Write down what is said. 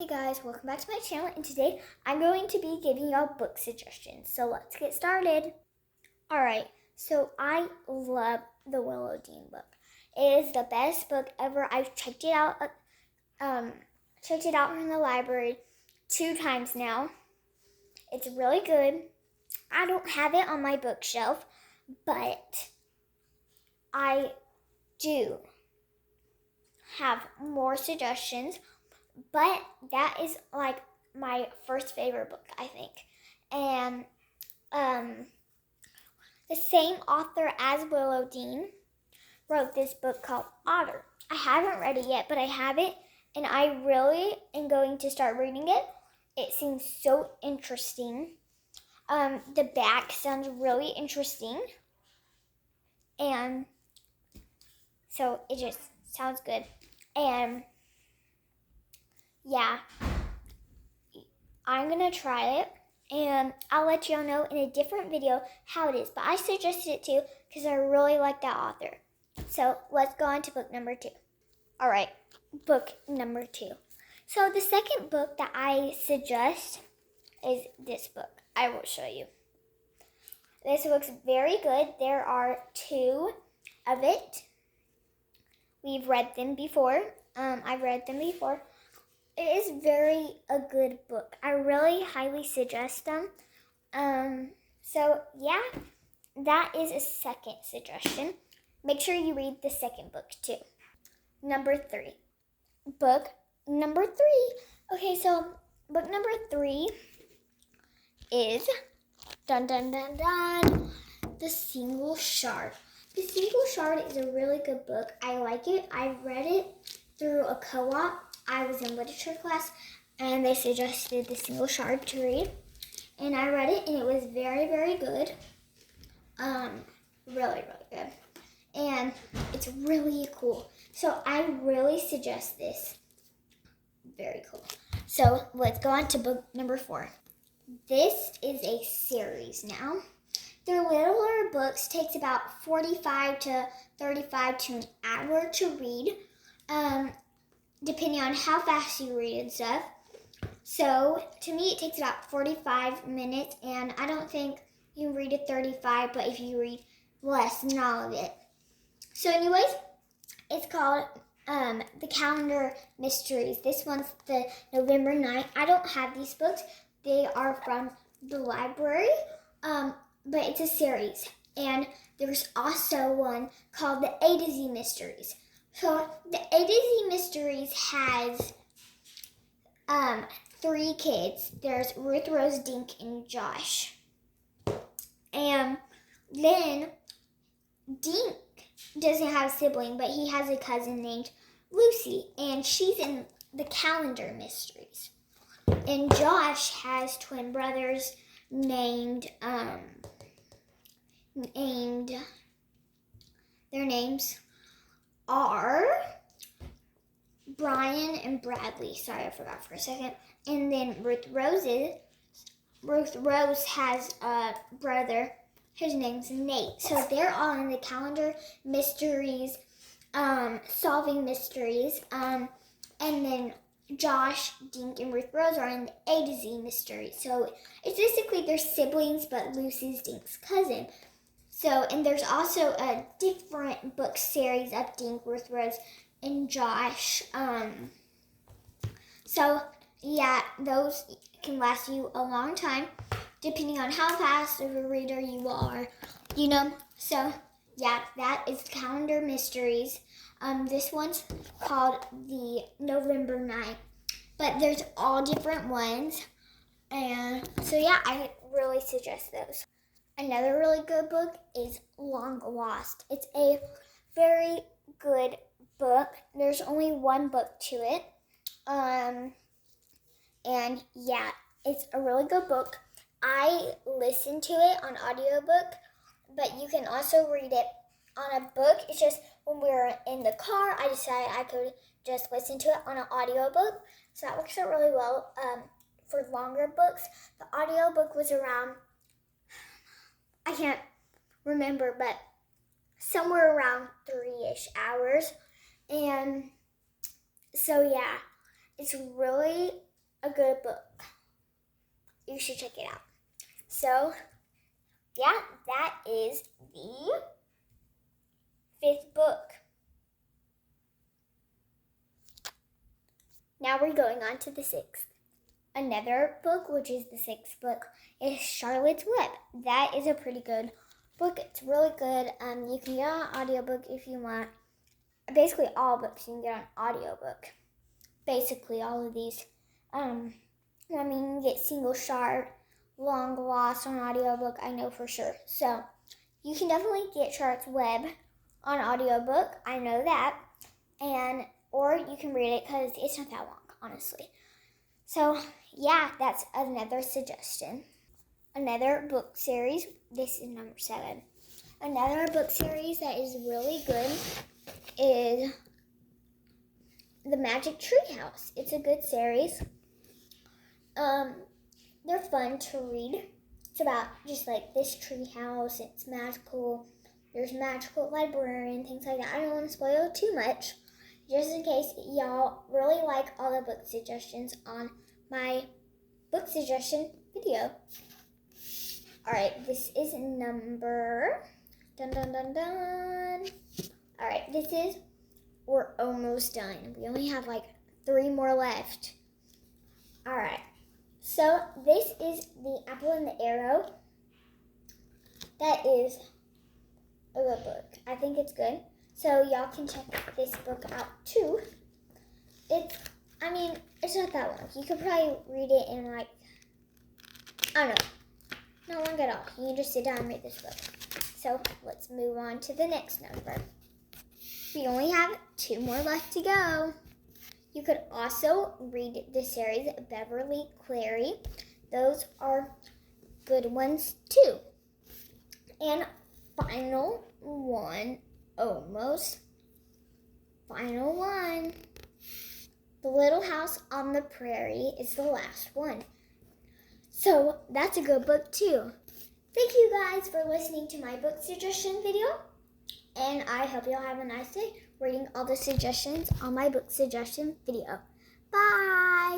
Hey guys, welcome back to my channel, and today I'm going to be giving y'all book suggestions. So let's get started. Alright, so I love the Willow Dean book. It is the best book ever. I've checked it out from the library 2 times now. It's really good. I don't have it on my bookshelf, but I do have more suggestions. But that is like my first favorite book, I think. And the same author as Willow Dean wrote this book called Otter. I haven't read it yet, but I have it, and I really am going to start reading it. It seems so interesting. The back sounds really interesting, and so it just sounds good. And yeah, I'm gonna try it, and I'll let y'all know in a different video how it is. But I suggested it too because I really like that author. So let's go on to book number 2. All right, book number 2. So the second book that I suggest is this book. I will show you. This book's very good. There are 2 of it. We've read them before. I've read them before. It is a good book. I really highly suggest them. So yeah, that is a second suggestion. Make sure you read the second book too. Number 3. Book number 3. Okay, so book number 3 is dun dun dun dun, The Single Shard. The Single Shard is a really good book. I like it. I read it through a co-op. I was in literature class, and they suggested The Single Shard to read, and I read it, and it was very, very good. Really, really good, and it's really cool. So I really suggest this. Very cool. So let's go on to book number 4. This is a series now. Their littler books takes about 45 to 35 to an hour to read. Depending on how fast you read and stuff. So, to me, it takes about 45 minutes, and I don't think you can read it 35, but if you read less than all of it. So, anyways, it's called The Calendar Mysteries. This one's the November 9th. I don't have these books. They are from the library, but it's a series. And there's also one called The A to Z Mysteries. So the A to Z Mysteries has 3 kids. There's Ruth, Rose, Dink, and Josh. And then Dink doesn't have a sibling, but he has a cousin named Lucy, and she's in the Calendar Mysteries. And Josh has twin brothers named their names are Brian and Bradley. Sorry, I forgot for a second. And then Ruth Rose has a brother. His name's Nate. So they're all in the Calendar Mysteries, solving mysteries. And then Josh, Dink, and Ruth Rose are in the A to Z Mysteries. So it's basically their siblings, but Lucy's Dink's cousin. So, and there's also a different book series of Dink, Ruth Rose, and Josh. So, yeah, those can last you a long time, depending on how fast of a reader you are, So, yeah, that is Calendar Mysteries. This one's called the November 9th, but there's all different ones. And so, yeah, I really suggest those. Another really good book is Long Lost. It's a very good book. There's only 1 book to it. And yeah, it's a really good book. I listened to it on audiobook, but you can also read it on a book. It's just when we were in the car, I decided I could just listen to it on an audiobook. So that works out really well. For longer books, the audiobook was around, I can't remember, but somewhere around 3-ish hours. And so, yeah, it's really good book. You should check it out. So, yeah, that is the 5th book. Now we're going on to the 6th. Another book, which is the 6th book, is Charlotte's Web. That is a pretty good book. It's really good. You can get on audiobook if you want. Basically, all books you can get on audiobook. Basically, all of these. You can get Single Shard, Long Lost on audiobook, I know for sure. So, you can definitely get Charlotte's Web on audiobook. I know that. Or you can read it because it's not that long, honestly. So, yeah, that's another suggestion. Another book series, this is number 7. Another book series that is really good is The Magic Tree House. It's a good series. They're fun to read. It's about just like this tree house. It's magical. There's magical librarian, things like that. I don't want to spoil too much, just in case y'all really like all the book suggestions on my book suggestion video. Alright, this is number... Dun, dun, dun, dun. Alright, we're almost done. We only have like 3 more left. Alright, so this is The Apple and the Arrow. That is a good book. I think it's good. So y'all can check this book out too. It's not that long. You could probably read it in like, I don't know, not long at all. You can just sit down and read this book. So let's move on to the next number. We only have 2 more left to go. You could also read the series Beverly Cleary. Those are good ones too. And final one, almost. Final one. The Little House on the Prairie is the last one. So that's a good book too. Thank you guys for listening to my book suggestion video. And I hope y'all have a nice day reading all the suggestions on my book suggestion video. Bye!